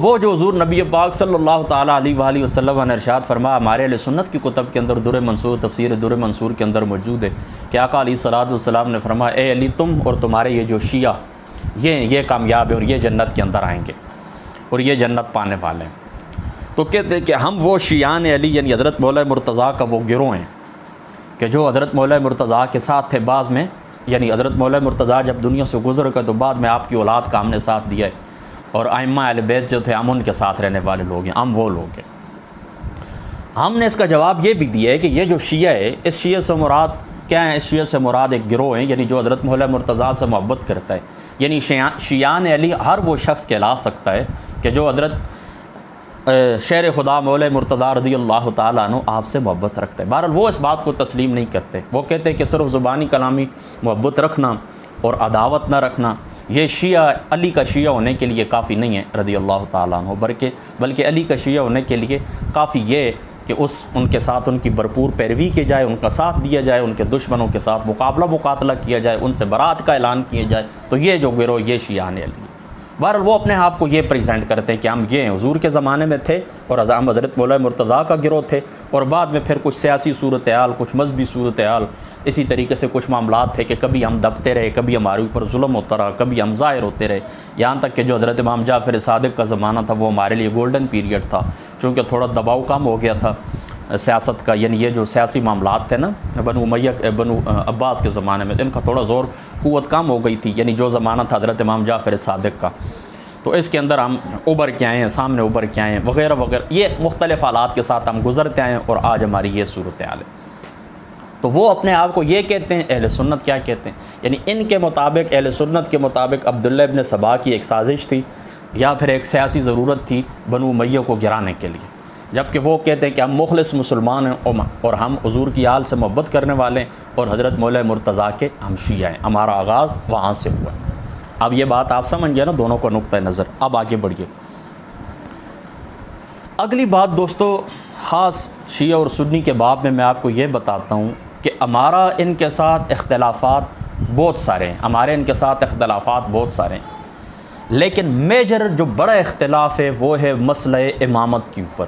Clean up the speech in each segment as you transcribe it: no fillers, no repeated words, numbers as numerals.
وہ جو حضور نبی پاک صلی اللہ تعالیٰ علیہ وآلہ وسلم نے ارشاد فرمایا ہمارے اہل سنت کی کتب کے اندر در منصور تفسیر در منصور کے اندر موجود ہے کہ آقا علیہ الصلوۃ والسلام نے فرمایا اے علی تم اور تمہارے یہ جو شیعہ یہ کامیاب ہیں اور یہ جنت کے اندر آئیں گے اور یہ جنت پانے والے ہیں۔ تو کہتے ہیں کہ ہم وہ شیعان علی یعنی حضرت مولا مرتضیٰ کا وہ گروہ ہیں کہ جو حضرت مولا مرتضیٰ کے ساتھ تھے بعض میں، یعنی حضرت مولا مرتضیٰ جب دنیا سے گزر گئے تو بعد میں آپ کی اولاد کا ہم نے ساتھ دیا ہے، اور ائمہ اہل بیت جو تھے ہم ان کے ساتھ رہنے والے لوگ ہیں، ہم وہ لوگ ہیں۔ ہم نے اس کا جواب یہ بھی دیا ہے کہ یہ جو شیعہ ہے اس شیعہ سے مراد کیا ہے؟ اس شیعہ سے مراد ایک گروہ ہیں یعنی جو حضرت مولا مرتضیٰ سے محبت کرتا ہے، یعنی شیعان علی ہر وہ شخص کہلا سکتا ہے کہ جو حضرت شیر خدا مولا مرتضیٰ رضی اللہ تعالیٰ عنہ آپ سے محبت رکھتا ہے۔ بہرحال وہ اس بات کو تسلیم نہیں کرتے، وہ کہتے ہیں کہ صرف زبانی کلامی محبت رکھنا اور عداوت نہ رکھنا یہ شیعہ علی کا شیعہ ہونے کے لیے کافی نہیں ہے رضی اللہ تعالیٰ عنہ، بلکہ علی کا شیعہ ہونے کے لیے کافی یہ کہ ان کے ساتھ ان کی بھرپور پیروی کی جائے، ان کا ساتھ دیا جائے، ان کے دشمنوں کے ساتھ مقاتلہ کیا جائے، ان سے برات کا اعلان کیا جائے، تو یہ جو گروہ یہ شیعان علی۔ بہرحال وہ اپنے آپ کو یہ پریزنٹ کرتے ہیں کہ ہم یہ ہیں، حضور کے زمانے میں تھے اور ہم حضرت مولا مرتضیٰ کا گروہ تھے، اور بعد میں پھر کچھ سیاسی صورتحال، کچھ مذہبی صورتحال، اسی طریقے سے کچھ معاملات تھے کہ کبھی ہم دبتے رہے، کبھی ہمارے اوپر ظلم ہوتا رہا، کبھی ہم ظاہر ہوتے رہے، یہاں تک کہ جو حضرت امام جعفر صادق کا زمانہ تھا وہ ہمارے لیے گولڈن پیریڈ تھا، چونکہ تھوڑا دباؤ کم ہو گیا تھا سیاست کا، یعنی یہ جو سیاسی معاملات تھے نا بنو عباس کے زمانے میں ان کا تھوڑا زور قوت کم ہو گئی تھی، یعنی جو زمانہ تھا حضرت امام جعفر صادق کا، تو اس کے اندر ہم ابھر کے آئے ہیں، سامنے ابھر کے آئے ہیں وغیرہ وغیرہ، یہ مختلف حالات کے ساتھ ہم گزرتے آئے ہیں اور آج ہماری یہ صورتحال ہے۔ تو وہ اپنے آپ کو یہ کہتے ہیں، اہل سنت کیا کہتے ہیں؟ یعنی ان کے مطابق، اہل سنت کے مطابق عبداللہ ابن سبا کی ایک سازش تھی یا پھر ایک سیاسی ضرورت تھی بنو امیہ کو گرانے کے لیے، جبکہ وہ کہتے ہیں کہ ہم مخلص مسلمان ہیں اور ہم حضور کی آل سے محبت کرنے والے ہیں اور حضرت مولا مرتضیٰ کے ہم شیعہ ہیں، ہمارا آغاز وہاں سے ہوا۔ اب یہ بات آپ سمجھ گئے نا دونوں کا نقطہ نظر۔ اب آگے بڑھیے، اگلی بات دوستو خاص شیعہ اور سنی کے باب میں آپ کو یہ بتاتا ہوں کہ ہمارا ان کے ساتھ اختلافات بہت سارے ہیں، لیکن میجر جو بڑا اختلاف ہے وہ ہے مسئلہ امامت کے اوپر،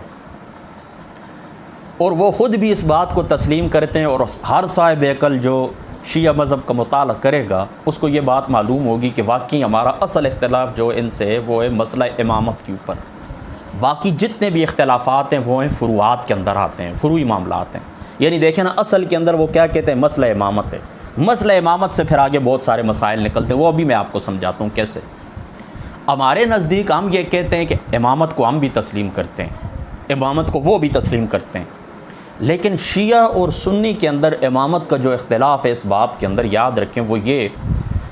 اور وہ خود بھی اس بات کو تسلیم کرتے ہیں، اور ہر صاحب عقل جو شیعہ مذہب کا مطالعہ کرے گا اس کو یہ بات معلوم ہوگی کہ واقعی ہمارا اصل اختلاف جو ان سے ہے وہ ہے مسئلہ امامت کے اوپر۔ باقی جتنے بھی اختلافات ہیں وہ ہیں فروعات کے اندر آتے ہیں، فروعی معاملات ہیں، یعنی دیکھیں نا اصل کے اندر وہ کیا کہتے ہیں؟ مسئلہ امامت ہے۔ مسئلہ امامت سے پھر آگے بہت سارے مسائل نکلتے ہیں، وہ ابھی میں آپ کو سمجھاتا ہوں کیسے۔ ہمارے نزدیک ہم یہ کہتے ہیں کہ امامت کو ہم بھی تسلیم کرتے ہیں، امامت کو وہ بھی تسلیم کرتے ہیں، لیکن شیعہ اور سنی کے اندر امامت کا جو اختلاف ہے اس باب کے اندر یاد رکھیں وہ یہ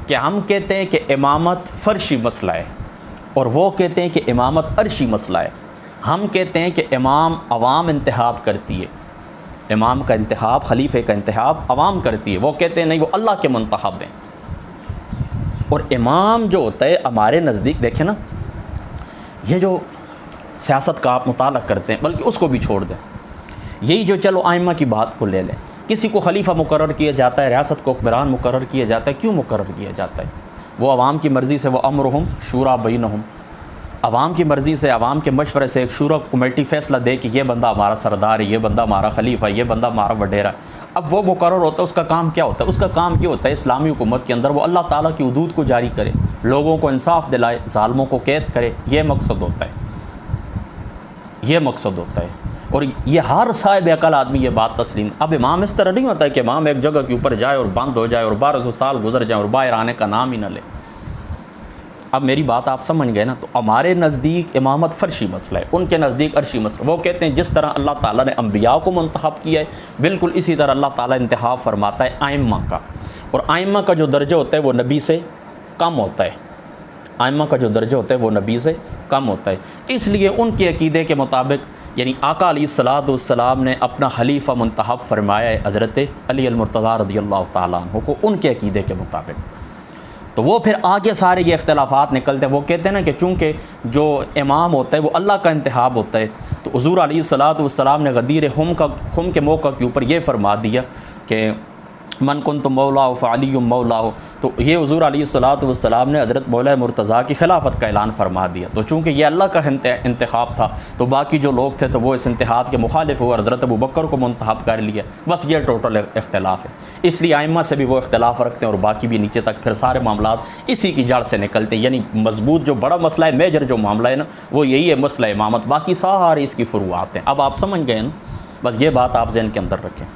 کہ ہم کہتے ہیں کہ امامت فرشی مسئلہ ہے اور وہ کہتے ہیں کہ امامت عرشی مسئلہ ہے۔ ہم کہتے ہیں کہ امام عوام انتخاب کرتی ہے، امام کا انتخاب، خلیفہ کا انتخاب عوام کرتی ہے، وہ کہتے ہیں نہیں وہ اللہ کے منتخب ہیں۔ اور امام جو ہوتا ہے ہمارے نزدیک دیکھیں نا، یہ جو سیاست کا آپ مطالعہ کرتے ہیں بلکہ اس کو بھی چھوڑ دیں، یہی جو چلو ائمہ کی بات کو لے لیں، کسی کو خلیفہ مقرر کیا جاتا ہے، ریاست کو حکمران مقرر کیا جاتا ہے، کیوں مقرر کیا جاتا ہے؟ وہ عوام کی مرضی سے، وہ امرہم شورا بینہم، عوام کی مرضی سے، عوام کے مشورے سے ایک شورا کمیٹی فیصلہ دے کہ یہ بندہ ہمارا سردار ہے، یہ بندہ ہمارا خلیفہ ہے، یہ بندہ ہمارا وڈیرا ہے۔ اب وہ مقرر ہوتا ہے، اس کا کام کیا ہوتا ہے؟ اس کا کام یہ ہوتا ہے اسلامی حکومت کے اندر وہ اللہ تعالیٰ کی حدود کو جاری کرے، لوگوں کو انصاف دلائے، ظالموں کو قید کرے، یہ مقصد ہوتا ہے، یہ مقصد ہوتا ہے۔ اور یہ ہر صاحب عقل آدمی یہ بات تسلیم۔ اب امام اس طرح نہیں ہوتا ہے کہ امام ایک جگہ کے اوپر جائے اور بند ہو جائے اور 1200 سال گزر جائیں اور باہر آنے کا نام ہی نہ لے۔ اب میری بات آپ سمجھ گئے نا؟ تو ہمارے نزدیک امامت فرشی مسئلہ ہے، ان کے نزدیک عرشی مسئلہ۔ وہ کہتے ہیں جس طرح اللہ تعالیٰ نے انبیاء کو منتخب کیا ہے بالکل اسی طرح اللہ تعالیٰ انتخاب فرماتا ہے ائمہ کا، اور ائمہ کا جو درجہ ہوتا ہے وہ نبی سے کم ہوتا ہے، ائمہ کا جو درجہ ہوتا ہے وہ نبی سے کم ہوتا ہے۔ اس لیے ان کے عقیدے کے مطابق یعنی آقا علیہ الصلوۃ والسلام نے اپنا خلیفہ منتخب فرمایا ہے حضرت علی المرتضیٰ رضی اللہ تعالیٰ عنہ کو، ان کے عقیدے کے مطابق۔ تو وہ پھر آگے سارے یہ اختلافات نکلتے ہیں، وہ کہتے ہیں نا کہ چونکہ جو امام ہوتا ہے وہ اللہ کا انتخاب ہوتا ہے، تو حضور علیہ الصلوۃ والسلام نے غدیر خم کے موقع کے اوپر یہ فرما دیا کہ من کنت مولا فعلی مولا، تو یہ حضور علیہ الصلوۃ والسلام نے حضرت مولا مرتضیٰ کی خلافت کا اعلان فرما دیا۔ تو چونکہ یہ اللہ کا انتخاب تھا تو باقی جو لوگ تھے تو وہ اس انتخاب کے مخالف ہوئے، حضرت ابوبکر کو منتخب کر لیا، بس یہ ٹوٹل اختلاف ہے۔ اس لیے ائمہ سے بھی وہ اختلاف رکھتے ہیں اور باقی بھی نیچے تک پھر سارے معاملات اسی کی جڑ سے نکلتے ہیں، یعنی مضبوط جو بڑا مسئلہ ہے، میجر جو معاملہ ہے نا، وہ یہی ہے مسئلہ امامت، باقی سارے اس کی فروعات ہیں۔ اب آپ سمجھ گئے نا، بس یہ بات آپ ذہن کے اندر رکھیں۔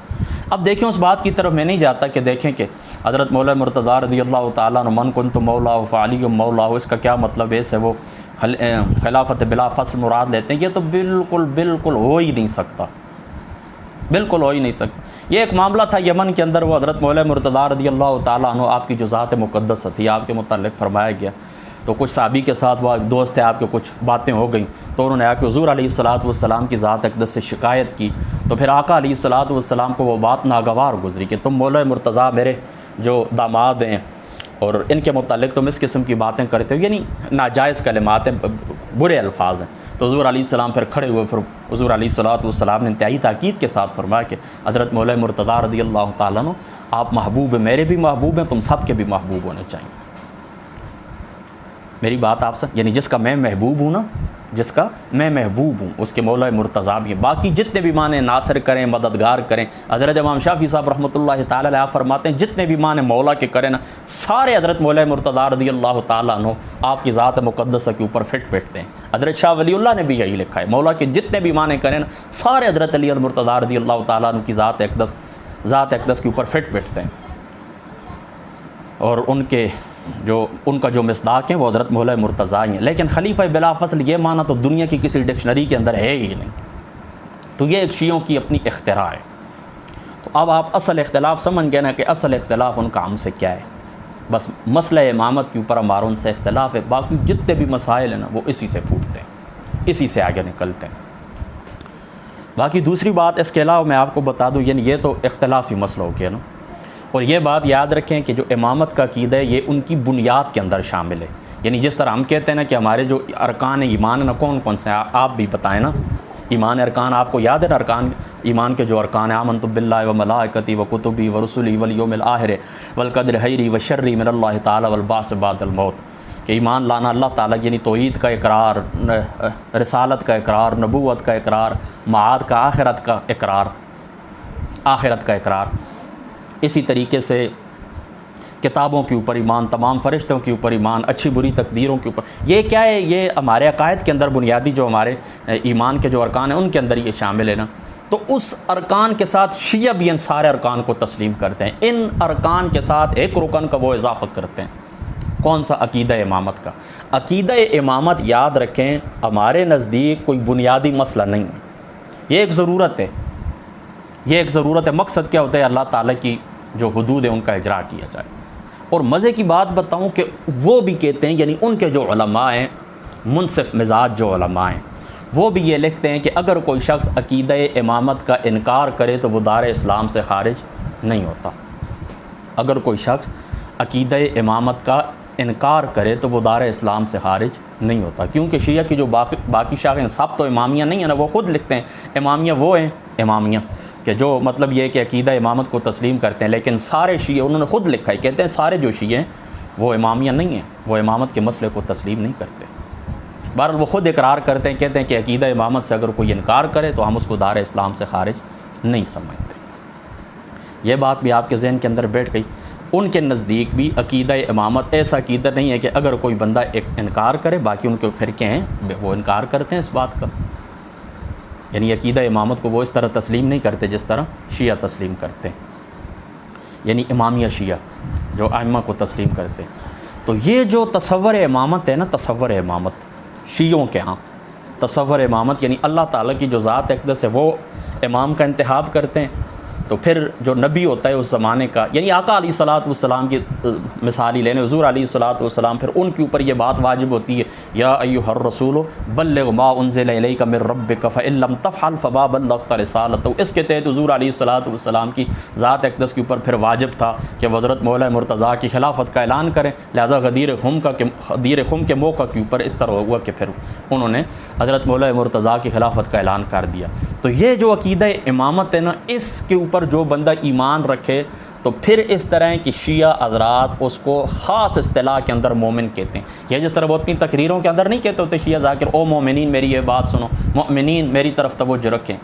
اب دیکھیں اس بات کی طرف میں نہیں جاتا کہ دیکھیں کہ حضرت مولا مرتضیٰ رضی اللہ تعالیٰ عنہ من کنت مولا فعلی مولا، اس کا کیا مطلب ہے؟ سے وہ خلافت بلا فصل مراد لیتے ہیں، یہ تو بالکل ہو ہی نہیں سکتا، بالکل ہو ہی نہیں سکتا۔ یہ ایک معاملہ تھا یمن کے اندر، وہ حضرت مولا مرتضیٰ رضی اللہ تعالیٰ عنہ آپ کی جو ذات مقدس تھی، آپ کے متعلق فرمایا گیا، تو کچھ صحابی کے ساتھ وہ دوست تھے آپ کے، کچھ باتیں ہو گئیں تو انہوں نے آ کے حضور علیہ الصلوۃ والسلام کی ذات اقدس سے شکایت کی، تو پھر آقا علیہ الصلوۃ والسلام کو وہ بات ناگوار گزری کہ تم مولا مرتضیٰ میرے جو داماد ہیں اور ان کے متعلق تم اس قسم کی باتیں کرتے ہو، یعنی ناجائز کلمات ہیں، برے الفاظ ہیں۔ تو حضور علیہ السلام پھر کھڑے ہوئے، پھر حضور علیہ الصلوۃ والسلام نے انتہائی تاکید کے ساتھ فرمایا کہ حضرت مولا مرتضیٰ رضی اللہ تعالیٰ عنہ آپ محبوب ہیں، میرے بھی محبوب ہیں، تم سب کے بھی محبوب ہونے چاہیے۔ میری بات آپ سے، یعنی جس کا میں محبوب ہوں نا، جس کا میں محبوب ہوں اس کے مولا مرتضیٰ بھی ہیں، باقی جتنے بھی معنی ناصر کریں، مددگار کریں، حضرت امام شافعی صاحب رحمۃ اللہ تعالیٰ علیہ فرماتے ہیں جتنے بھی معنی مولا کے کریں نا، سارے حضرت مولا مرتضیٰ رضی اللہ تعالیٰ عنہ آپ کی ذات مقدسہ کے اوپر فٹ بیٹھتے ہیں۔ حضرت شاہ ولی اللہ نے بھی یہی لکھا ہے، مولا کے جتنے بھی معنی کریں نا، سارے حضرت علی مرتضیٰ رضی اللہ تعالیٰ عنہ کی ذات اقدس کے اوپر فٹ بیٹھتے ہیں، اور ان کا جو مصداق ہیں وہ حضرت مولا مرتضیٰ ہیں۔ لیکن خلیفہ بلا فصل یہ معنی تو دنیا کی کسی ڈکشنری کے اندر ہے ہی نہیں، تو یہ ایک شیعوں کی اپنی اختراع ہے۔ تو اب آپ اصل اختلاف سمجھ گئے نا کہ اصل اختلاف ان کا ہم سے کیا ہے، بس مسئلہ امامت کے اوپر ہمارا ان سے اختلاف ہے، باقی جتنے بھی مسائل ہیں نا وہ اسی سے پھوٹتے ہیں، اسی سے آگے نکلتے ہیں۔ باقی دوسری بات اس کے علاوہ میں آپ کو بتا دوں، یعنی یہ تو اختلافی مسئلہ ہو گیا نا، اور یہ بات یاد رکھیں کہ جو امامت کا عقیدہ ہے یہ ان کی بنیاد کے اندر شامل ہے، یعنی جس طرح ہم کہتے ہیں نا کہ ہمارے جو ارکان ایمان ہیں نا، کون کون سے ہیں آپ بھی بتائیں نا، ایمان ارکان آپ کو یاد ہے نا؟ ارکان ایمان کے جو ارکان ہیں، آمنت باللہ و ملائکتی و کتبی و رسلی والیوم الآخر والقدر خیری و شری من اللہ تعالی والبعث بعد الموت، کہ ایمان لانا اللہ تعالیٰ، یعنی توحید کا اقرار، رسالت کا اقرار، نبوت کا اقرار، معاد کا، آخرت کا اقرار، اسی طریقے سے کتابوں کے اوپر ایمان، تمام فرشتوں کے اوپر ایمان، اچھی بری تقدیروں کے اوپر۔ یہ کیا ہے؟ یہ ہمارے عقائد کے اندر بنیادی جو ہمارے ایمان کے جو ارکان ہیں ان کے اندر یہ شامل ہے نا۔ تو اس ارکان کے ساتھ شیعہ بھی ان سارے ارکان کو تسلیم کرتے ہیں، ان ارکان کے ساتھ ایک رکن کا وہ اضافہ کرتے ہیں، کون سا؟ عقیدہ امامت کا۔ عقیدہ امامت یاد رکھیں ہمارے نزدیک کوئی بنیادی مسئلہ نہیں ہے، یہ ایک ضرورت ہے، یہ ایک ضرورت ہے۔ مقصد کیا ہوتا ہے؟ اللہ تعالیٰ کی جو حدود ہیں ان کا اجرا کیا جائے۔ اور مزے کی بات بتاؤں کہ وہ بھی کہتے ہیں، یعنی ان کے جو علماء ہیں، منصف مزاج جو علماء ہیں، وہ بھی یہ لکھتے ہیں کہ اگر کوئی شخص عقیدہ امامت کا انکار کرے تو وہ دار اسلام سے خارج نہیں ہوتا۔ اگر کوئی شخص عقیدہ امامت کا انکار کرے تو وہ دار اسلام سے خارج نہیں ہوتا، کیونکہ شیعہ کی جو باقی شاخیں سب تو امامیہ نہیں ہیں نا، وہ خود لکھتے ہیں امامیہ وہ ہیں، امامیہ کہ جو مطلب یہ کہ عقیدہ امامت کو تسلیم کرتے ہیں، لیکن سارے شیعہ انہوں نے خود لکھا ہے، کہتے ہیں سارے جو شیعہ ہیں وہ امامیہ نہیں ہیں، وہ امامت کے مسئلے کو تسلیم نہیں کرتے۔ بہرحال وہ خود اقرار کرتے ہیں، کہتے ہیں کہ عقیدہ امامت سے اگر کوئی انکار کرے تو ہم اس کو دار اسلام سے خارج نہیں سمجھتے۔ یہ بات بھی آپ کے ذہن کے اندر بیٹھ گئی۔ ان کے نزدیک بھی عقیدہ امامت ایسا عقیدہ نہیں ہے کہ اگر کوئی بندہ انکار کرے، باقی ان کے فرقے ہیں وہ انکار کرتے ہیں اس بات کا، یعنی عقیدہ امامت کو وہ اس طرح تسلیم نہیں کرتے جس طرح شیعہ تسلیم کرتے ہیں، یعنی امامیہ شیعہ جو ائمہ کو تسلیم کرتے ہیں۔ تو یہ جو تصور امامت ہے نا، تصور امامت شیعوں کے ہاں تصور امامت، یعنی اللہ تعالیٰ کی جو ذات اقدس ہے وہ امام کا انتخاب کرتے ہیں، تو پھر جو نبی ہوتا ہے اس زمانے کا، یعنی آقا علیہ الصلوۃ والسلام کی مثال ہی لینے، حضور علیہ الصلوۃ والسلام، پھر ان کے اوپر یہ بات واجب ہوتی ہے، یا ایھا الرسول بلغ ما انزل الیک من ربک فإن لم تفعل فما بلغت رسالتہ۔ اس کے تحت حضور علیہ الصلوۃ والسلام کی ذات اقدس کے اوپر پھر واجب تھا کہ وہ حضرت مولا مرتضیٰ کی خلافت کا اعلان کریں، لہذا غدیر خم کے موقع کے اوپر اس طرح ہوا کہ پھر انہوں نے حضرت مولا مرتضیٰ کی خلافت کا اعلان کر دیا۔ تو یہ جو عقیدہ امامت ہے نا، اس کے اوپر جو بندہ ایمان رکھے تو پھر اس طرح کی شیعہ حضرات اس کو خاص اصطلاح کے اندر مومن کہتے ہیں. یہ جس طرح وہ اپنی تقریروں کے اندر نہیں کہتے ہوتے شیعہ ذاکر او مومنین میری یہ بات سنو، مومنین میری طرف توجہ رکھیں،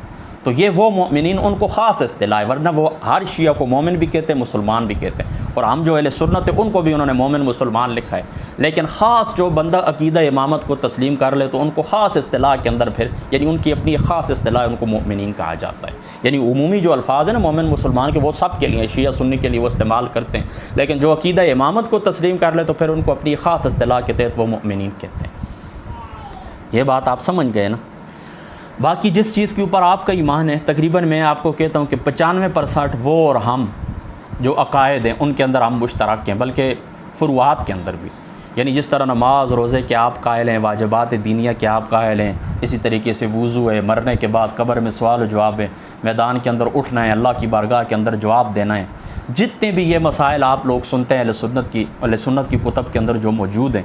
تو یہ وہ مومنین ان کو خاص اصطلاح ہے، ورنہ وہ ہر شیعہ کو مومن بھی کہتے ہیں، مسلمان بھی کہتے ہیں. اور ہم جو اہل سنت ہیں ان کو بھی انہوں نے مومن مسلمان لکھا ہے. لیکن خاص جو بندہ عقیدہ امامت کو تسلیم کر لے تو ان کو خاص اصطلاح کے اندر پھر یعنی ان کی اپنی خاص اصطلاح ان کو مومنین کہا جاتا ہے. یعنی عمومی جو الفاظ ہیں نا مومن مسلمان کے وہ سب کے لیے، شیعہ سنی کے لیے وہ استعمال کرتے ہیں، لیکن جو عقیدہ امامت کو تسلیم کر لے تو پھر ان کو اپنی خاص اصطلاح کے تحت وہ مومنین کہتے ہیں. یہ بات آپ سمجھ گئے نا. باقی جس چیز کے اوپر آپ کا ایمان ہے تقریباً میں آپ کو کہتا ہوں کہ 95% وہ اور ہم جو عقائد ہیں ان کے اندر ہم مشترک ہیں، بلکہ فروعات کے اندر بھی. یعنی جس طرح نماز روزے کے آپ قائل ہیں، واجبات دینیہ کے آپ قائل ہیں، اسی طریقے سے وضو ہے، مرنے کے بعد قبر میں سوال و جواب ہے، میدان کے اندر اٹھنا ہے، اللہ کی بارگاہ کے اندر جواب دینا ہے. جتنے بھی یہ مسائل آپ لوگ سنتے ہیں اہل سنت کی کتب کے اندر جو موجود ہیں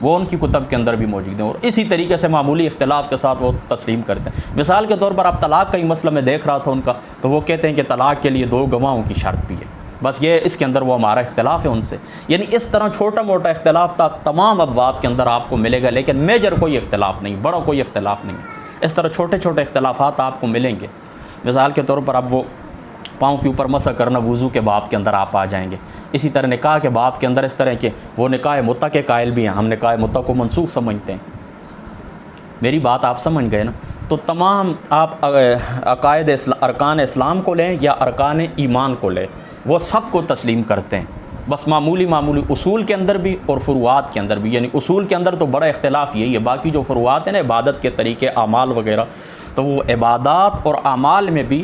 وہ ان کی کتب کے اندر بھی موجود ہیں، اور اسی طریقے سے معمولی اختلاف کے ساتھ وہ تسلیم کرتے ہیں. مثال کے طور پر آپ طلاق کا ہی مسئلہ میں دیکھ رہا تھا ان کا، تو وہ کہتے ہیں کہ طلاق کے لیے 2 گواہوں کی شرط بھی ہے. بس یہ اس کے اندر وہ ہمارا اختلاف ہے ان سے. یعنی اس طرح چھوٹا موٹا اختلاف تھا تمام ابواب کے اندر آپ کو ملے گا، لیکن میجر کوئی اختلاف نہیں، بڑا کوئی اختلاف نہیں. اس طرح چھوٹے چھوٹے اختلافات آپ کو ملیں گے. مثال کے طور پر اب وہ پاؤں کے اوپر مسح کرنا وضو کے باب کے اندر آپ آ جائیں گے. اسی طرح نکاح کے باب کے اندر اس طرح کے وہ نکاح متع کے قائل بھی ہیں، ہم نکاح متع کو منسوخ سمجھتے ہیں. میری بات آپ سمجھ گئے نا. تو تمام آپ عقائد ارکان اسلام کو لیں یا ارکان ایمان کو لیں، وہ سب کو تسلیم کرتے ہیں. بس معمولی اصول کے اندر بھی اور فروعات کے اندر بھی. یعنی اصول کے اندر تو بڑا اختلاف یہی ہے، باقی جو فروعات ہیں نا عبادت کے طریقے اعمال وغیرہ، تو وہ عبادات اور اعمال میں بھی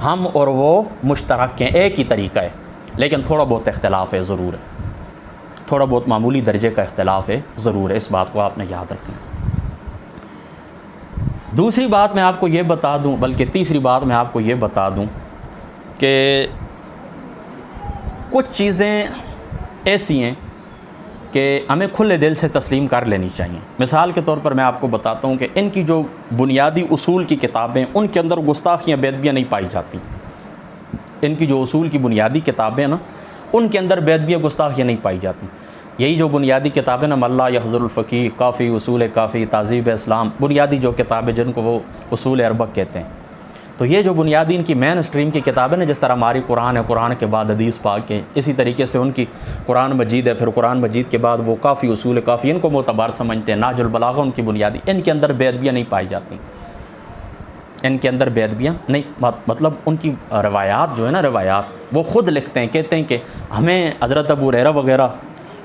ہم اور وہ مشترک ہیں، ایک ہی طریقہ ہے، لیکن تھوڑا بہت اختلاف ہے ضرور ہے، تھوڑا بہت معمولی درجے کا اختلاف ہے ضرور ہے. اس بات کو آپ نے یاد رکھنا ہے. دوسری بات میں آپ کو یہ بتا دوں، بلکہ تیسری بات میں آپ کو یہ بتا دوں کہ کچھ چیزیں ایسی ہیں کہ ہمیں کھلے دل سے تسلیم کر لینی چاہیے. مثال کے طور پر میں آپ کو بتاتا ہوں کہ ان کی جو بنیادی اصول کی کتابیں ان کے اندر گستاخیاں بیدبیاں نہیں پائی جاتی. ان کی جو اصول کی بنیادی کتابیں نا ان کے اندر بیدبیاں گستاخیاں نہیں پائی جاتی. یہی جو بنیادی کتابیں نا ملا یحضر الفقیہ، کافی، اصول کافی، تہذیب اسلام، بنیادی جو کتابیں جن کو وہ اصول اربع کہتے ہیں، تو یہ جو بنیادی ان کی مین اسٹریم کی کتابیں نا، جس طرح ہماری قرآن ہے، قرآن کے بعد حدیث پاک ہے، اسی طریقے سے ان کی قرآن مجید ہے، پھر قرآن مجید کے بعد وہ کافی، اصول کافی، ان کو معتبر سمجھتے ہیں. ناج البلاغہ ان کی بنیادی، ان کے اندر بیدبیاں نہیں پائی جاتی. ان کے اندر بیدبیاں نہیں، مطلب ان کی روایات جو ہے نا، روایات وہ خود لکھتے ہیں، کہتے ہیں کہ ہمیں حضرت ابو ہریرہ وغیرہ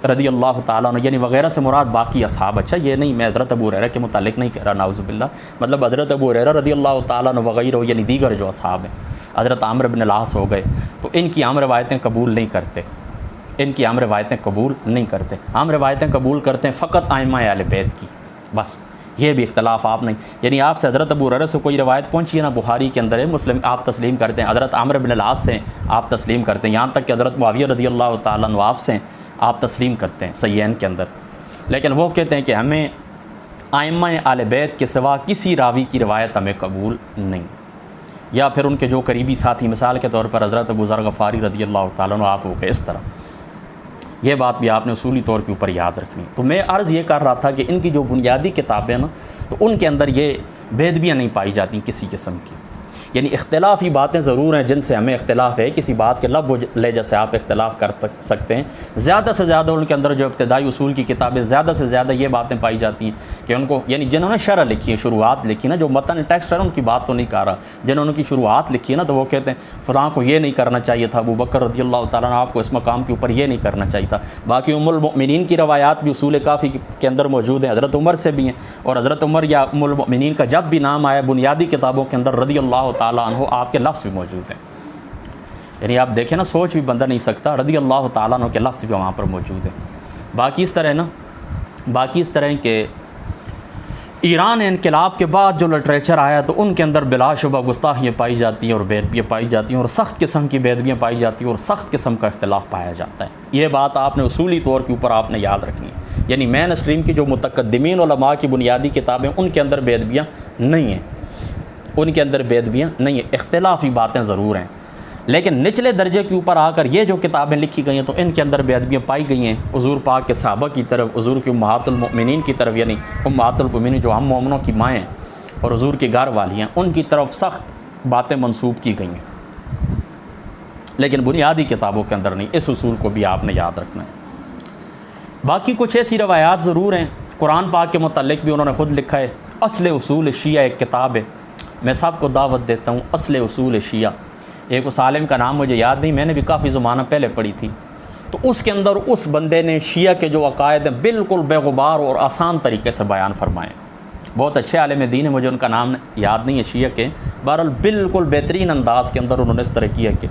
رضی اللہ تعالیٰ عنہ، یعنی وغیرہ سے مراد باقی اصحاب. اچھا یہ نہیں، میں حضرت ابو ہریرہ کے متعلق نہیں کہہ رہا، نعوذ باللہ، مطلب حضرت ابو ہریرہ رضی اللہ تعالیٰ عنہ وغیرہ، یعنی دیگر جو اصحاب ہیں، حضرت عامر بن العاص ہو گئے، تو ان کی ہم روایتیں قبول نہیں کرتے. ان کی ہم روایتیں قبول نہیں کرتے. ہم روایتیں قبول کرتے ہیں فقط ائمہ اہل بیت کی. بس یہ بھی اختلاف آپ نہیں، یعنی آپ سے حضرت ابو ہریرہ سے کوئی روایت پہنچی ہے نا، بخاری کے اندر ہے، مسلم، آپ تسلیم کرتے ہیں. حضرت عامر بن العاص سے آپ تسلیم کرتے ہیں، یہاں تک کہ حضرت معاویہ رضی اللہ تعالیٰ عنہ آپ سے آپ تسلیم کرتے ہیں صحیحین کے اندر. لیکن وہ کہتے ہیں کہ ہمیں ائمہ اہل بیت کے سوا کسی راوی کی روایت ہمیں قبول نہیں. یا پھر ان کے جو قریبی ساتھی، مثال کے طور پر حضرت ابو ذر غفاری رضی اللہ تعالیٰ عنہ آپ ہو گئے. اس طرح یہ بات بھی آپ نے اصولی طور کے اوپر یاد رکھنی. تو میں عرض یہ کر رہا تھا کہ ان کی جو بنیادی کتابیں نا، تو ان کے اندر یہ بیدبیاں نہیں پائی جاتی کسی قسم کی. یعنی اختلافی باتیں ضرور ہیں جن سے ہمیں اختلاف ہے، کسی بات کے لب و لہجہ سے آپ اختلاف کر سکتے ہیں. زیادہ سے زیادہ ان کے اندر جو ابتدائی اصول کی کتابیں، زیادہ سے زیادہ یہ باتیں پائی جاتی ہیں کہ ان کو، یعنی جنہوں نے شرح لکھی ہے، شروعات لکھی نا، جو متن ٹیکسٹ ہے ان کی بات تو نہیں کر رہا، جنہوں نے کی شروعات لکھی ہے نا، تو وہ کہتے ہیں فلاں کو یہ نہیں کرنا چاہیے تھا، ابو بکر رضی اللہ تعالیٰ عنہ آپ کو اس مقام کے اوپر یہ نہیں کرنا چاہیے تھا. باقی ام المؤمنین کی روایات بھی اصول کافی کے اندر موجود ہیں، حضرت عمر سے بھی ہیں، اور حضرت عمر یا ام المؤمنین کا جب بھی نام آیا بنیادی کتابوں کے اندر رضی اللہ تعالیٰ عنہ آپ کے لفظ بھی موجود ہیں. یعنی آپ دیکھیں نا، سوچ بھی بندہ نہیں سکتا، رضی اللہ تعالیٰ عنہ کے لفظ بھی وہاں پر موجود ہیں. باقی اس طرح کہ ایران انقلاب کے بعد جو لٹریچر آیا تو ان کے اندر بلا شبہ گستاخیاں پائی جاتی ہیں اور بیدبیاں پائی جاتی ہیں، اور سخت قسم کی بیدبیاں پائی جاتی ہیں، اور سخت قسم کا اختلاف پایا جاتا ہے. یہ بات آپ نے اصولی طور کے اوپر آپ نے یاد رکھنی ہے. یعنی مین اسٹریم کی جو متقدمین علماء کی بنیادی کتابیں، ان کے اندر بیدبیاں نہیں ہیں، ان کے اندر بیدبیاں نہیں ہیں. اختلافی باتیں ضرور ہیں. لیکن نچلے درجے کے اوپر آ کر یہ جو کتابیں لکھی گئی ہیں تو ان کے اندر بے ادبیاں پائی گئی ہیں حضور پاک کے صحابہ کی طرف، حضور کی امہات المؤمنین کی طرف، یعنی امہات المؤمنین جو ہم مومنوں کی مائیں ہیں اور حضور کی گھر والی ہیں، ان کی طرف سخت باتیں منسوب کی گئی ہیں، لیکن بنیادی کتابوں کے اندر نہیں۔ اس اصول کو بھی آپ نے یاد رکھنا ہے۔ باقی کچھ ایسی روایات ضرور ہیں قرآن پاک کے متعلق بھی انہوں نے خود لکھا ہے۔ اصل اصول شیعہ ایک کتاب ہے، میں سب کو دعوت دیتا ہوں، اصل اصول شیعہ۔ ایک اس عالم کا نام مجھے یاد نہیں، میں نے بھی کافی زمانہ پہلے پڑھی تھی، تو اس کے اندر اس بندے نے شیعہ کے جو عقائد ہیں بالکل بے غبار اور آسان طریقے سے بیان فرمائے۔ بہت اچھے عالم دین ہے، مجھے ان کا نام یاد نہیں ہے شیعہ کے، بہرحال بالکل بہترین انداز کے اندر انہوں نے اس طرح کیا کہ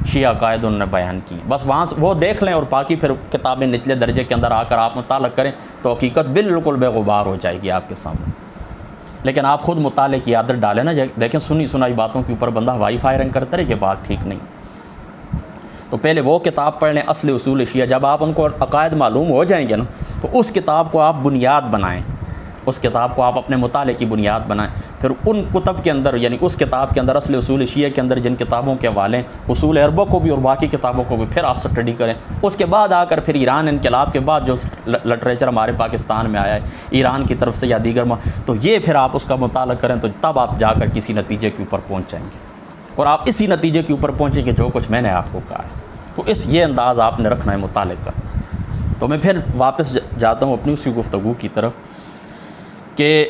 شیعہ عقائد انہوں نے بیان کی۔ بس وہاں سے وہ دیکھ لیں اور باقی پھر کتابیں نچلے درجے کے اندر آ کر آپ مطالعہ کریں تو حقیقت بالکل بے غبار ہو جائے گی آپ کے سامنے۔ لیکن آپ خود مطالعے کی عادت ڈالیں نا، دیکھیں سنی سنائی باتوں کے اوپر بندہ ہوائی فائرنگ کرتا رہے، یہ بات ٹھیک نہیں۔ تو پہلے وہ کتاب پڑھ لیں اصل اصول شیعہ، جب آپ ان کو عقائد معلوم ہو جائیں گے نا تو اس کتاب کو آپ بنیاد بنائیں، اس کتاب کو آپ اپنے مطالعے کی بنیاد بنائیں۔ پھر ان کتب کے اندر، یعنی اس کتاب کے اندر اصل اصول شیعہ کے اندر جن کتابوں کے حوالے ہیں، اصول اربع کو بھی اور باقی کتابوں کو بھی پھر آپ سٹڈی کریں۔ اس کے بعد آ کر پھر ایران انقلاب کے بعد جو لٹریچر ہمارے پاکستان میں آیا ہے ایران کی طرف سے یا دیگر تو یہ پھر آپ اس کا مطالعہ کریں تو تب آپ جا کر کسی نتیجے کے اوپر پہنچ جائیں گے، اور آپ اسی نتیجے کے اوپر پہنچیں گے جو کچھ میں نے آپ کو کہا ہے۔ تو یہ انداز آپ نے رکھنا ہے مطالعے کا۔ تو میں پھر واپس جاتا ہوں اپنی اسی گفتگو کی طرف کہ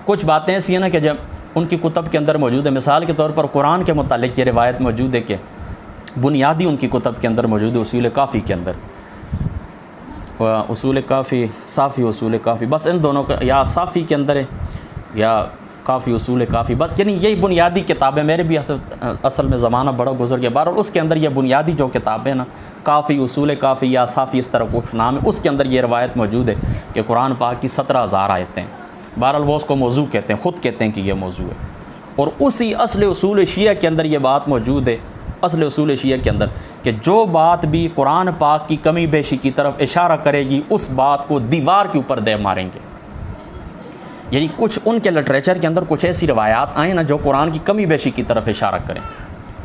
کچھ باتیں ایسی ہیں نا کہ جب ان کی کتب کے اندر موجود ہے، مثال کے طور پر قرآن کے متعلق یہ روایت موجود ہے کہ بنیادی ان کی کتب کے اندر موجود ہے اصول کافی کے اندر، اصول کافی صافی اصول کافی، بس ان دونوں کا یا صافی کے اندر ہے یا کافی اصول کافی، بس یعنی یہی بنیادی کتابیں، میرے بھی اصل میں زمانہ بڑا گزر گیا بہرحال اس کے اندر یہ بنیادی جو کتابیں نا کافی اصول کافی یا صافی اس طرح کچھ نام ہے، اس کے اندر یہ روایت موجود ہے کہ قرآن پاک کی 17,000 آیتیں ہیں۔ بہرحال وہ اس کو موضوع کہتے ہیں، خود کہتے ہیں کہ یہ موضوع ہے، اور اسی اصل اصول شیعہ کے اندر یہ بات موجود ہے، اصل اصول شیعہ کے اندر کہ جو بات بھی قرآن پاک کی کمی بیشی کی طرف اشارہ کرے گی اس بات کو دیوار کے اوپر دے ماریں گے۔ یعنی کچھ ان کے لٹریچر کے اندر کچھ ایسی روایات آئیں نا جو قرآن کی کمی بیشی کی طرف اشارہ کریں،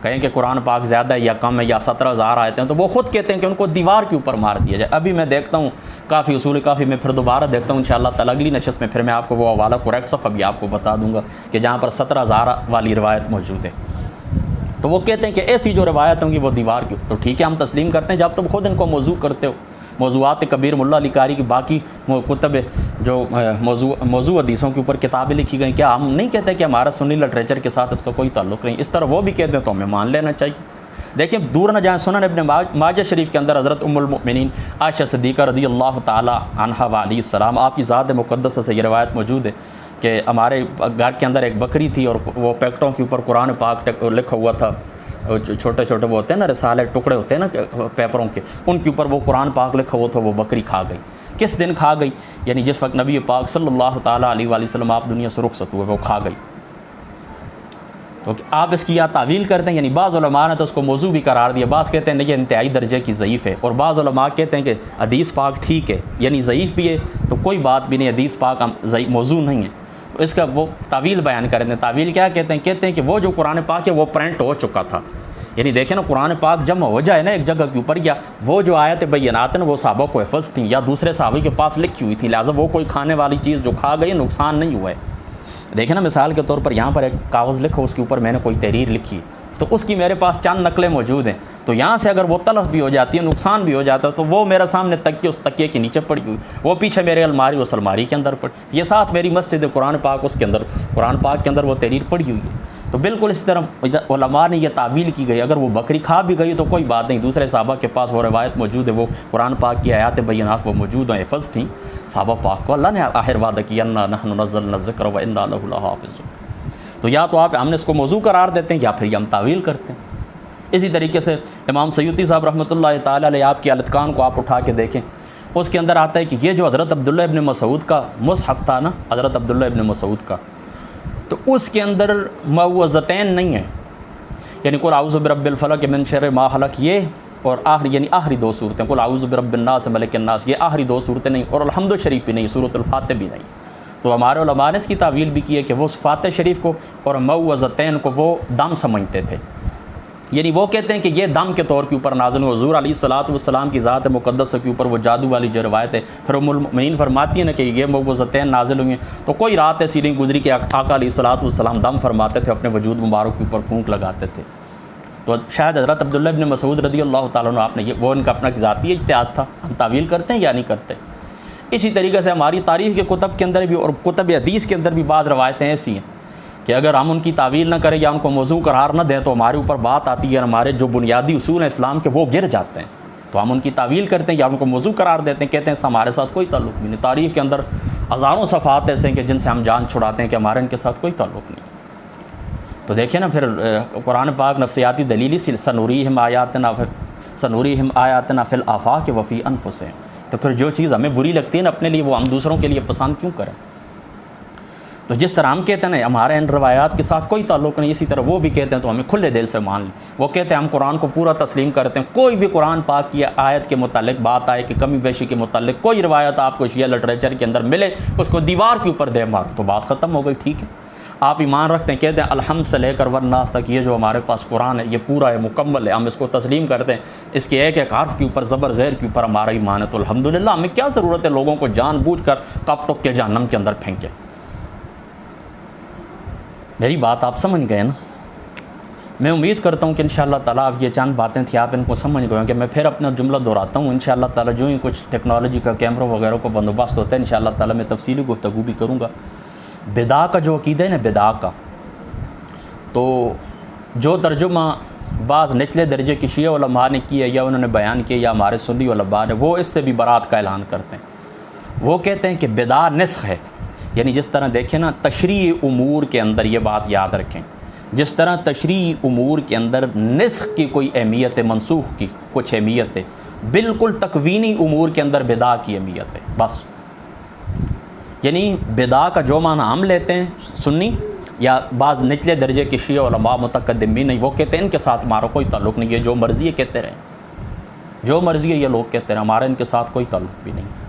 کہیں کہ قرآن پاک زیادہ ہے یا کم ہے یا 17,000 آیتیں ہیں، تو وہ خود کہتے ہیں کہ ان کو دیوار کے اوپر مار دیا جائے۔ ابھی میں دیکھتا ہوں کافی اصول کافی میں پھر دوبارہ دیکھتا ہوں انشاءاللہ تعالی اگلی نشست میں، پھر میں آپ کو وہ حوالہ کریکٹ صفحہ بھی آپ کو بتا دوں گا کہ جہاں پر 17,000 والی روایت موجود ہے، تو وہ کہتے ہیں کہ ایسی جو روایت ہوں گی وہ دیوار کی، تو ٹھیک ہے ہم تسلیم کرتے ہیں جب تم خود ان کو موضوع کرتے ہو۔ موضوعات کبیر ملا علی قاری کی باقی کتب جو موضوع حدیثوں کے اوپر کتابیں لکھی گئیں، کیا ہم نہیں کہتے کہ ہمارا سنی لٹریچر کے ساتھ اس کا کوئی تعلق نہیں؟ اس طرح وہ بھی کہتے ہیں تو ہمیں مان لینا چاہیے۔ دیکھیں دور نہ جائیں، سنن ابن ماجہ شریف کے اندر حضرت ام المؤمنین عائشہ صدیقہ رضی اللہ تعالی عنہا وعلیہ السلام آپ کی ذات مقدسہ سے یہ روایت موجود ہے کہ ہمارے گھر کے اندر ایک بکری تھی اور وہ پیکٹوں کے اوپر قرآن پاک لکھا ہوا تھا، چھوٹے چھوٹے وہ ہوتے ہیں نا رسالے ٹکڑے ہوتے ہیں نا پیپروں کے، ان کے اوپر وہ قرآن پاک لکھا ہوا تھا، وہ بکری کھا گئی۔ کس دن کھا گئی؟ یعنی جس وقت نبی پاک صلی اللہ تعالیٰ علیہ وآلہ وسلم آپ دنیا سے رخصت ہوئے وہ کھا گئی۔ تو آپ اس کی یا تعویل کرتے ہیں، یعنی بعض علماء نے تو اس کو موضوع بھی قرار دیا، بعض کہتے ہیں یہ انتہائی درجے کی ضعیف ہے، اور بعض علماء کہتے ہیں کہ حدیث پاک ٹھیک ہے، یعنی ضعیف بھی ہے تو کوئی بات بھی نہیں، حدیث پاک موضوع نہیں ہے۔ تو اس کا وہ تعویل بیان کرتے ہیں۔ تعویل کیا کہتے ہیں؟ کہتے ہیں کہ وہ جو قرآن پاک ہے وہ پرنٹ ہو چکا تھا، یعنی دیکھیں نا قرآن پاک جمع ہو جائے نا ایک جگہ کے اوپر، یا وہ جو آیت بینات ہیں وہ صحابہ کو حفظ تھیں یا دوسرے صحابی کے پاس لکھی ہوئی تھی، لہٰذا وہ کوئی کھانے والی چیز جو کھا گئی نقصان نہیں ہوا ہے۔ دیکھیں نا مثال کے طور پر یہاں پر ایک کاغذ لکھا، اس کے اوپر میں نے کوئی تحریر لکھی تو اس کی میرے پاس چند نقلیں موجود ہیں، تو یہاں سے اگر وہ تلف بھی ہو جاتی ہے، نقصان بھی ہو جاتا ہے، تو وہ میرے سامنے تکیے، اس تکیے کے نیچے پڑی ہوئی، وہ پیچھے میرے الماری اس الماری کے اندر پڑی، یہ ساتھ میری مسجد قرآن پاک، اس کے اندر قرآن پاک کے اندر وہ تحریر پڑی ہوئی ہے۔ تو بالکل اس طرح علماء نے یہ تعویل کی گئی، اگر وہ بکری کھا بھی گئی تو کوئی بات نہیں، دوسرے صحابہ کے پاس وہ روایت موجود ہے، وہ قرآن پاک کی آیات بینات وہ موجود ہیں، حفظ تھیں صحابہ پاک کو، اللہ نے آخر وعدہ کیا انا نحن نزلنا الذکر وانا لہ لحافظون۔ تو یا تو ہم نے اس کو موضوع قرار دیتے ہیں یا پھر یہ ہم تعویل کرتے ہیں۔ اسی طریقے سے امام سیوطی صاحب رحمۃ اللہ تعالیٰ علیہ آپ کی الاتقان کو آپ اٹھا کے دیکھیں، اس کے اندر آتا ہے کہ یہ جو حضرت عبداللہ ابن مسعود کا مصحف تھا نا، حضرت عبداللہ ابن مسعود کا، تو اس کے اندر معوذتین نہیں ہیں، یعنی قل اعوذ برب الفلق من شر ما خلق، یہ اور آخری دو صورتیں، قل اعوذ برب الناس ملک الناس، یہ آخری دو صورتیں نہیں، اور الحمد شریف بھی نہیں، سورۃ الفاتح بھی نہیں۔ تو ہمارے علماء نے اس کی تعویل بھی کی ہے کہ وہ فاتح شریف کو اور معوذتین کو وہ دم سمجھتے تھے، یعنی وہ کہتے ہیں کہ یہ دم کے طور کے اوپر نازل ہوئے. حضور علیہ الصلوۃ والسلام کی ذات مقدسہ کے اوپر وہ جادو والی جو روایت ہے. پھر ام المؤمنین فرماتی ہیں نا کہ یہ معوذتین نازل ہوئی ہیں. تو کوئی رات ایسی نہیں گزری کہ آقا علیہ الصلوۃ والسلام دم فرماتے تھے, اپنے وجود مبارک کے اوپر پھونک لگاتے تھے. تو شاید حضرت عبداللہ ابن مسعود رضی اللہ تعالیٰ عنہ آپ نے وہ ان کا اپنا ذاتی اجتہاد تھا. ہم تعویل کرتے ہیں یا نہیں کرتے؟ اسی طریقے سے ہماری تاریخ کے کتب کے اندر بھی اور کتب حدیث کے اندر بھی بعض روایتیں ایسی ہیں کہ اگر ہم ان کی تعویل نہ کریں یا ان کو موضوع قرار نہ دیں تو ہمارے اوپر بات آتی ہے, ہمارے جو بنیادی اصول ہیں اسلام کے وہ گر جاتے ہیں. تو ہم ان کی تعویل کرتے ہیں یا ان کو موضوع قرار دیتے ہیں, کہتے ہیں ہمارے ساتھ کوئی تعلق نہیں. تاریخ کے اندر ہزاروں صفحات ایسے ہیں کہ جن سے ہم جان چھڑاتے ہیں کہ ہمارے ان کے ساتھ کوئی تعلق نہیں. تو دیکھیں نا پھر قرآن پاک نفسیاتی دلیلی سنوریہم آیاتنا فی الآفاق وفی انفسہم. تو پھر جو چیز ہمیں بری لگتی ہے نا اپنے لیے, وہ ہم دوسروں کے لیے پسند کیوں کریں؟ تو جس طرح ہم کہتے ہیں نا ہمارے ان روایات کے ساتھ کوئی تعلق نہیں, اسی طرح وہ بھی کہتے ہیں تو ہمیں کھلے دل سے مان لیں. وہ کہتے ہیں ہم قرآن کو پورا تسلیم کرتے ہیں. کوئی بھی قرآن پاک کی آیت کے متعلق بات آئے کہ کمی بیشی کے متعلق کوئی روایت آپ کو شیعہ لٹریچر کے اندر ملے, اس کو دیوار کے اوپر دے مار تو بات ختم ہو گئی. ٹھیک ہے, آپ ایمان رکھتے ہیں, کہتے ہیں الحمد سے لے کر والناس تک یہ جو ہمارے پاس قرآن ہے یہ پورا ہے, مکمل ہے, ہم اس کو تسلیم کرتے ہیں. اس کے ایک ایک حرف کے اوپر زبر زیر کے اوپر ہمارا ایمان ہے. تو الحمدللہ, ہمیں کیا ضرورت ہے لوگوں کو جان بوجھ کر کپ ٹک کے جہنم کے اندر پھینکے. میری بات آپ سمجھ گئے نا؟ میں امید کرتا ہوں کہ انشاءاللہ تعالیٰ اب یہ چند باتیں تھیں آپ ان کو سمجھ گئے کہ میں پھر اپنا جملہ دہراتا ہوں. انشاءاللہ تعالیٰ جو ہی کچھ ٹیکنالوجی کا کیمروں وغیرہ کو بندوبست ہوتا ہے انشاءاللہ تعالیٰ میں تفصیلی گفتگو بھی کروں گا. بدعہ کا جو عقیدہ ہے نا, بدعہ کا, تو جو ترجمہ بعض نچلے درجے کی شیعہ علماء نے کیا یا انہوں نے بیان کیا یا ہمارے سنی علماء نے, وہ اس سے بھی برات کا اعلان کرتے ہیں. وہ کہتے ہیں کہ بدعہ نسخ ہے. یعنی جس طرح دیکھیں نا تشریعی امور کے اندر, یہ بات یاد رکھیں, جس طرح تشریعی امور کے اندر نسخ کی کوئی اہمیت ہے, منسوخ کی کچھ اہمیت ہے, بالکل تکوینی امور کے اندر بدعہ کی اہمیت ہے. بس یعنی بدعہ کا جو معنی ہم لیتے ہیں سنی یا بعض نچلے درجے کے شیعہ علماء متقدمین نہیں, وہ کہتے ہیں ان کے ساتھ ہمارا کوئی تعلق نہیں ہے, جو مرضی ہے کہتے رہیں, جو مرضی ہے یہ لوگ کہتے رہیں, ہمارا ان کے ساتھ کوئی تعلق بھی نہیں.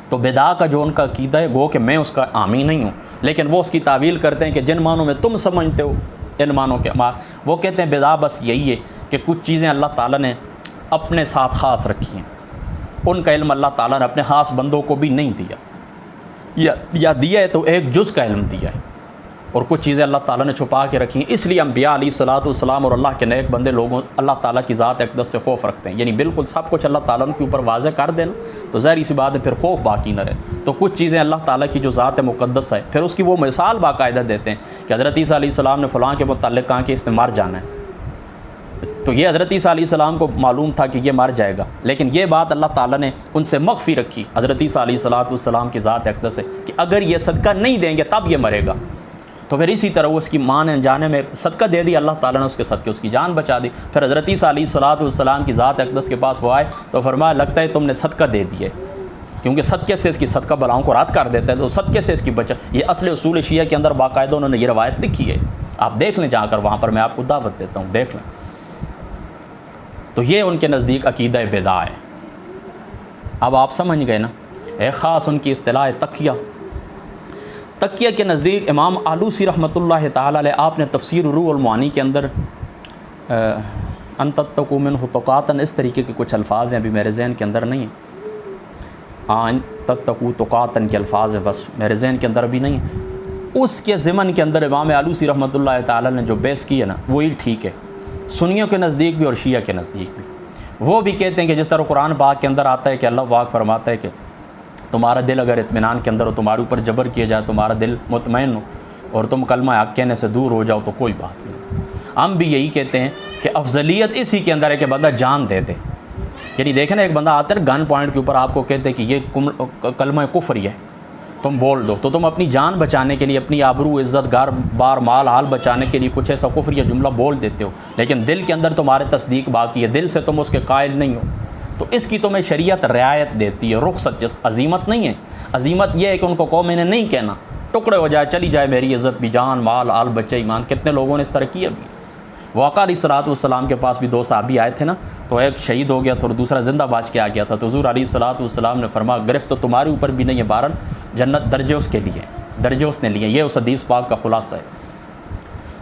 تو بدعہ کا جو ان کا عقیدہ ہے گو کہ میں اس کا حامی نہیں ہوں, لیکن وہ اس کی تعویل کرتے ہیں کہ جن معنوں میں تم سمجھتے ہو ان معنوں کے وہ کہتے ہیں بدعہ بس یہی ہے کہ کچھ چیزیں اللہ تعالیٰ نے اپنے ساتھ خاص رکھی ہیں, ان کا علم اللہ تعالیٰ نے اپنے خاص بندوں کو بھی نہیں دیا, یا دیا ہے تو ایک جز کا علم دیا ہے, اور کچھ چیزیں اللہ تعالیٰ نے چھپا کے رکھی ہیں. اس لیے انبیاء علیہ الصلوۃ والسلام اور اللہ کے نیک بندے لوگوں اللہ تعالیٰ کی ذات اقدس سے خوف رکھتے ہیں. یعنی بالکل سب کچھ اللہ تعالیٰ کے اوپر واضح کر دینا تو ظاہری سی بات ہے پھر خوف باقی نہ رہے. تو کچھ چیزیں اللہ تعالیٰ کی جو ذات مقدس ہے پھر اس کی وہ مثال باقاعدہ دیتے ہیں کہ حضرت عیسیٰ علیہ السلام نے فلاں کے متعلق کہا کہ اس نے مر جانا ہے, تو یہ حضرت عیسیٰ علیہ السلام کو معلوم تھا کہ یہ مر جائے گا, لیکن یہ بات اللہ تعالیٰ نے ان سے مخفی رکھی. حضرت عیسیٰ علیہ السلام کی ذات اقدس ہے کہ اگر یہ صدقہ نہیں دیں گے تب یہ مرے گا. تو پھر اسی طرح وہ اس کی ماں نے جانے میں صدقہ دے دی, اللہ تعالیٰ نے اس کے صدقے اس کی جان بچا دی. پھر حضرت عیسیٰ علیہ السلام کی ذات اقدس کے پاس وہ آئے تو فرمایا لگتا ہے تم نے صدقہ دے دیا ہے, کیونکہ صدقے سے اس کی صدقہ بلاؤں کو رد کر دیتا ہے, تو صدقے سے اس کی بچا. یہ اصل اصول شیعہ کے اندر باقاعدہ انہوں نے یہ روایت لکھی ہے, آپ دیکھ لیں جا کر, وہاں پر میں آپ کو دعوت دیتا ہوں, دیکھ لیں. تو یہ ان کے نزدیک عقیدہ بدعہ ہے. اب آپ سمجھ گئے نا, ایک خاص ان کی اصطلاح تقیہ. تقیہ کے نزدیک امام آلوسی رحمۃ اللہ تعالیٰ علیہ, آپ نے تفسیر روح المعانی کے اندر ان تتقوا منہ تقاتا, اس طریقے کے کچھ الفاظ ہیں, ابھی میرے ذہن کے اندر نہیں ہیں, ان تتقوا تقاتا کے الفاظ ہیں, بس میرے ذہن کے اندر ابھی نہیں ہیں. اس کے ضمن کے اندر امام آلوسی رحمۃ اللہ تعالیٰ نے جو بیس کی ہے نا وہی ٹھیک ہے, سنیوں کے نزدیک بھی اور شیعہ کے نزدیک بھی. وہ بھی کہتے ہیں کہ جس طرح قرآن پاک کے اندر آتا ہے کہ اللہ پاک فرماتا ہے کہ تمہارا دل اگر اطمینان کے اندر ہو, تمہارے اوپر جبر کیا جائے, تمہارا دل مطمئن ہو اور تم کلمہ حق کہنے سے دور ہو جاؤ تو کوئی بات نہیں. ہم بھی یہی کہتے ہیں کہ افضلیت اسی کے اندر ہے کہ بندہ جان دے دے. یعنی دیکھیں نا, ایک بندہ آتا ہے گن پوائنٹ کے اوپر آپ کو کہتے ہیں کہ یہ کلمہ کفر ہے, تم بول دو, تو تم اپنی جان بچانے کے لیے, اپنی آبرو عزت گار بار مال حال بچانے کے لیے کچھ ایسا کفر یا جملہ بول دیتے ہو, لیکن دل کے اندر تمہارے تصدیق باقی ہے, دل سے تم اس کے قائل نہیں ہو. تو اس کی تمہیں شریعت رعایت دیتی ہے, رخصت. جس عظیمت نہیں ہے, عظیمت یہ ہے کہ ان کو کہو میں نے نہیں کہنا, ٹکڑے ہو جائے, چلی جائے میری عزت بھی, جان مال آل بچے ایمان. کتنے لوگوں نے اس طرح کیا بھی. وہ آقا علیہ الصلوۃ والسلام کے پاس بھی دو صحابی آئے تھے نا, تو ایک شہید ہو گیا تھا اور دوسرا زندہ بچ کے آ گیا تھا. تو حضور علیہ الصلوۃ والسلام نے فرمایا گرفت تو تمہارے اوپر بھی نہیں ہے, بہرحال جنت درجے اس کے لیے, درجے اس نے لیے. یہ اس حدیث پاک کا خلاصہ ہے.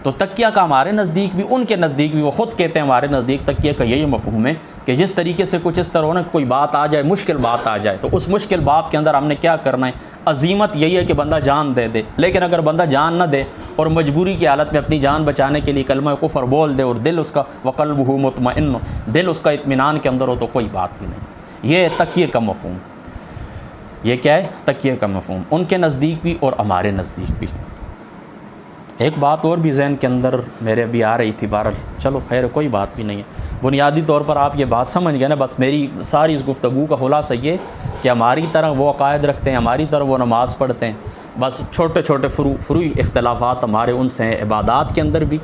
تو تکیہ کا ہمارے نزدیک بھی، ان کے نزدیک بھی، وہ خود کہتے ہیں ہمارے نزدیک تکیہ کا یہی مفہوم ہے کہ جس طریقے سے کچھ اس طرح ہونا کہ کوئی بات آ جائے، مشکل بات آ جائے، تو اس مشکل بات کے اندر ہم نے کیا کرنا ہے، عزیمت یہی ہے کہ بندہ جان دے دے. لیکن اگر بندہ جان نہ دے اور مجبوری کی حالت میں اپنی جان بچانے کے لیے کلمہ کفر بول دے اور دل اس کا وقلبہ مطمئن، دل اس کا اطمینان کے اندر ہو، تو کوئی بات بھی نہیں. یہ تکیے کا مفہوم. یہ کیا ہے؟ تکیے کا مفہوم، ان کے نزدیک بھی اور ہمارے نزدیک بھی. ایک بات اور بھی ذہن کے اندر میرے ابھی آ رہی تھی، بہرحال چلو خیر کوئی بات بھی نہیں ہے. بنیادی طور پر آپ یہ بات سمجھ گئے نا، بس میری ساری اس گفتگو کا خلاصہ یہ کہ ہماری طرح وہ عقائد رکھتے ہیں، ہماری طرح وہ نماز پڑھتے ہیں، بس چھوٹے چھوٹے فروعی اختلافات ہمارے ان سے ہیں، عبادات کے اندر بھی،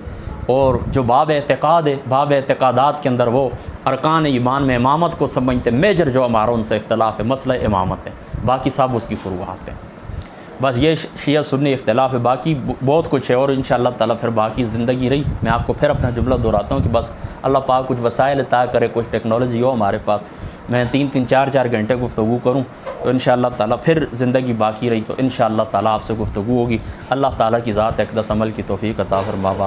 اور جو باب اعتقاد ہے، باب اعتقادات کے اندر وہ ارکان ایمان میں امامت کو سمجھتے ہیں. میجر جو ہمارا ان سے اختلاف ہے مسئلہ امامت ہے، باقی سب اس کی فروعات ہیں. بس یہ شیعہ سنی اختلاف ہے، باقی بہت کچھ ہے. اور انشاءاللہ تعالیٰ پھر باقی زندگی رہی، میں آپ کو پھر اپنا جملہ دہراتا ہوں کہ بس اللہ پاک کچھ وسائل عطا کرے، کچھ ٹیکنالوجی ہو ہمارے پاس، میں 3 4 گھنٹے گفتگو کروں تو انشاءاللہ تعالیٰ پھر زندگی باقی رہی تو انشاءاللہ تعالیٰ آپ سے گفتگو ہوگی. اللہ تعالیٰ کی ذات اقدس عمل کی توفیق عطا فرمائے.